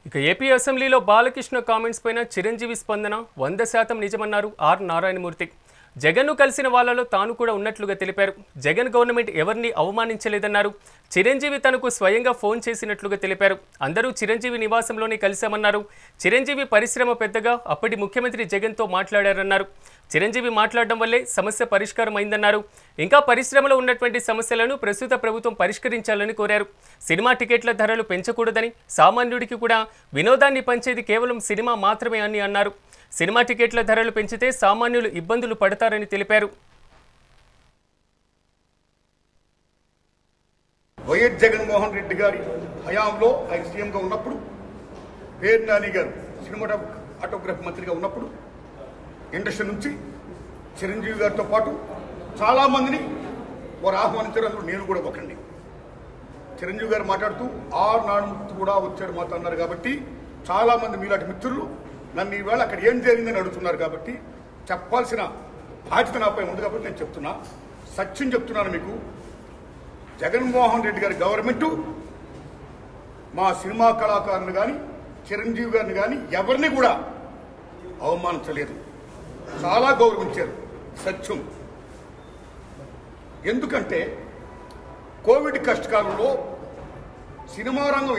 ఇక ఏపీ అసెంబ్లీలో బాలకృష్ణ కామెంట్స్ పైన చిరంజీవి స్పందన 100% నిజమన్నారు ఆర్ నారాయణమూర్తి. జగన్ను కలిసిన వాళ్ళలో తాను కూడా ఉన్నట్లుగా తెలిపారు. జగన్ గవర్నమెంట్ ఎవరిని అవమానించలేదన్నారు. చిరంజీవి తనకు స్వయంగా ఫోన్ చేసినట్లుగా తెలిపారు. అందరూ చిరంజీవి నివాసంలోనే కలిశామన్నారు. చిరంజీవి పరిశ్రమ పెద్దగా అప్పటి ముఖ్యమంత్రి జగన్తో మాట్లాడారన్నారు. చిరంజీవి మాట్లాడడం వల్లే సమస్య పరిష్కారం అయిందన్నారు. ఇంకా పరిశ్రమలో ఉన్నటువంటి సమస్యలను ప్రస్తుత ప్రభుత్వం పరిష్కరించాలని కోరారు. సినిమా టికెట్ల ధరలు పెంచకూడదని, సామాన్యుడికి కూడా వినోదాన్ని పంచేది కేవలం సినిమా మాత్రమే అని అన్నారు. సినిమా టికెట్ల ధరలు పెంచితే సామాన్యులు ఇబ్బందులు పడతారని తెలిపారు. వైఎస్ జగన్మోహన్ రెడ్డి గారి హయాంలో ఆయన సీఎంగా ఉన్నప్పుడు, పేరు నాని గారు సినిమాటోగ్రఫీ మంత్రిగా ఉన్నప్పుడు ఇండస్ట్రీ నుంచి చిరంజీవి గారితో పాటు చాలామందిని వారు ఆహ్వానించారు. అందులో నేను కూడా ఒకండి. చిరంజీవి గారు మాట్లాడుతూ ఆర్ నారాయణమూర్తి కూడా వచ్చాడు మాతో అన్నారు. కాబట్టి చాలామంది మీలాంటి మిత్రులు నన్ను ఈవేళ అక్కడ ఏం జరిగిందని అడుగుతున్నారు. కాబట్టి చెప్పాల్సిన బాధ్యత నాపై ఉంది. కాబట్టి నేను చెప్తున్నా, సత్యం చెప్తున్నాను మీకు. జగన్మోహన్ రెడ్డి గారి గవర్నమెంటు మా సినిమా కళాకారులు కానీ, చిరంజీవి గారిని కానీ ఎవరిని కూడా అవమానించలేదు. చాలా గౌరవించారు. సత్యం. ఎందుకంటే కోవిడ్ కష్టకాలంలో సినిమా రంగం